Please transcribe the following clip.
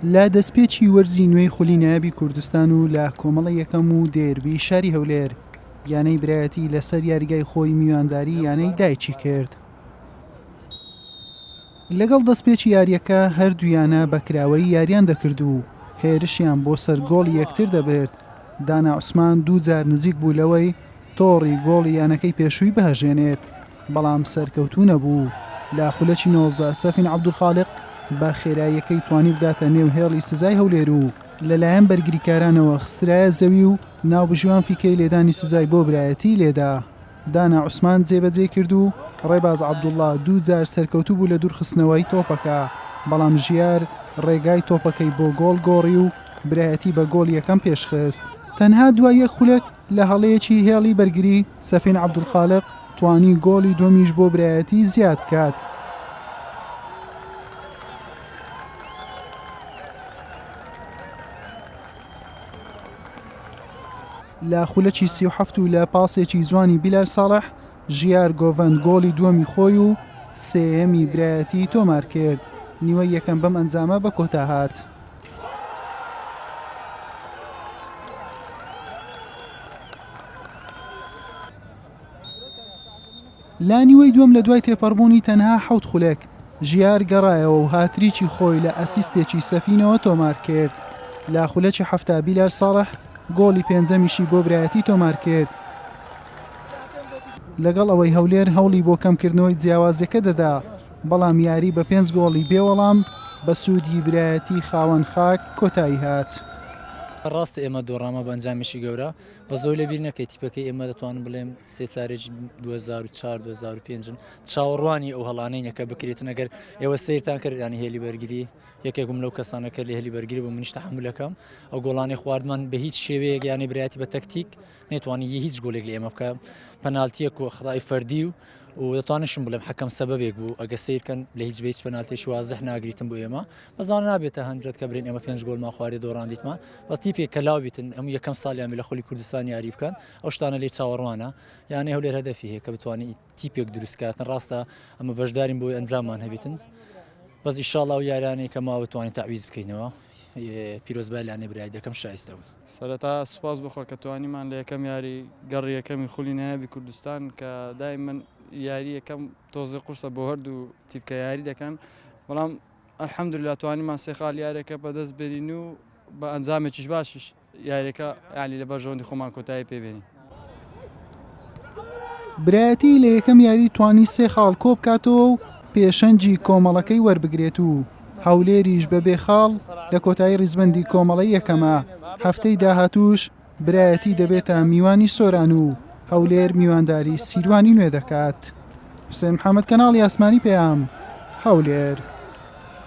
لا دەستپێکی وەرزی نوێی خولی نایابی کوردستان و لە کۆمەڵە یەکەم و دێربی شاری هەولێر یانەی برایەتی لەسەر یاریگای خۆی میوانداری یانەی دایکی کرد. لەگەڵ دەستپێکی یاریەکە هەردوویانە بەکراوەی یاریان دەکرد و هێرشیان بۆ سەر گۆڵی یەکتر دەبێت. دانا عوسمان دوو جار نزیک بوو لەوەی تۆڕی گۆڵی یانەکەی پێشووی بەهەژێنێت، بەڵام سەرکەوتوو نەبوو. لە خولەکی 19 سەفین عەبدولخالق بە خێراییەکەی توانی بداتە نێو هێڵی سزای هەولێر و لەلایەن بەرگریکارانەوە خسترایە زەوی و ناوبژوان فیکەی لێدانی سزای بۆ برایەتی لێدا. دانا عوسمان جێبەجێ کرد و ڕێباز عەبدوڵڵا دوو جار سەرکەوتوو بوو لە دوورخستنەوەی تۆپەکە، بەڵام ژیار ڕێگای تۆپەکەی بۆ گۆڵ گۆڕی و برایەتی بە گۆڵ یەکەم پێشخست. تەنها دوای یەک خولەک لە هەڵەیەکی هێڵی بەرگری سەفین عەبدولخالق توانی گۆڵی دووەمیش بۆ برایەتی زیاد بکات. لە خولەکی 37 و لە پاسێکی جوانی بیلال ساڵح ژیار گۆڤەند گۆڵی دووەمی خۆی و سێیەمی برایەتی تۆمار کرد. نیوەی یەکەم بەم ئەنجامە بە کۆتا هات. لا نیوەی دووەم لە دوای تێپەڕبوونی تەنها 7 خولێک ژیار گەڕایەوە و هاتریکی خۆی لە ئەسیستێکی سەفینەوە تۆمار کرد. لە خولەکی 7 بیلال ساڵح گۆڵی پێنجەمیشی بۆ برایەتی تۆمار کرد. لەگەڵ ئەوەی هەولێر هەوڵی بۆ کەمکردنەوەی جیاوازەکە دەدا، بەڵام یاری بە 5 گۆڵی بێوەڵام بە سوودی برایەتی خاوەن خاک کۆتایی هات. ڕاستە ئێمە دۆڕامە بە ئەنجامێکی گەورە بە زۆر لەبیر نەکەی تیپەکەی ئێمە دەتوانم بڵێم سێ چارێکی 2004-2005 چاوەڕوانی ئەو هەڵانەیەکە بکرێتن. ئەگەر ئێوە سیرتان کرد ینی هێلی بەرگری یەکێکم لەو کەسانەکە لە هێلی بەرگری بۆ منیش تەحمولەکەم ئەو گۆڵانی خواردمان بە هیچ شێوەیەک یانی برایەتی بە تەکتیک نێتوانی هیچ گۆلێک لە ئێمە بکە. پەنالتیەک و خڕای فەردی و دەتوانشم بڵێم حەکەم سەبەبێک بوو ئەگە سیرکەن لە هیچ بێت پەنالتیش وازەح ناگریتم بۆ ئێمە بەزان نابێتە هەنجەت کە برین ئێمە 5 گۆڵمان خوارێ دۆڕاندیتمە بەس تیپێک کە لاویتن ئەم یەکەم ساڵیان لە خۆلی کوردستان یاری بکەن ئەو شتانە لێ چاوەڕوانە یانێ هەولێر هەدەفی هەیە کە بتوانێت تیپێک دروستکاتن. ڕاستە ئەمە بەشدارین بۆی ئەنجاممان هەبیتن بەس ئیشاڵڵا و یارانەی کە ماوە توانین تەعویز بکەینەوە پیرۆزبای لانێ برای دەکەم شایستە بوو. سەرەتا سوپاس بخۆ کە توانیمان لە یەکەم یاری گەڕی یەکەمی خولی نایابی کوردستان کە دایمەن یاری یەکەم تۆزی قورسە بۆ هەردوو تیپکە یاری دەکەن، بەڵام ئەلحەمدولیلا توانیمان سێ خاڵ یاریەکە بەدەست بێنین و بە ئەنجامێکیش باشش یاریەکە ینی لە بەرژەوەندی خۆمان کۆتایی پێبێنین. برایەتی لە یەکەم یاری توانی سێ خاڵ کۆ بکاتەوە و پێشەنجی کۆمەڵەکەی وەربگرێت و هەولێریش بەبێ خاڵ لە کۆتایی ڕیزبەندی کۆمەڵەی یەکەمە. هەفتەی داهاتووش برایەتی دەبێتە میوانی سۆران و هەولێر میوانداری سیروانی نوێ دەکات. حوسێن محەممەد کەناڵی ئاسمانی پێیام هەولێر.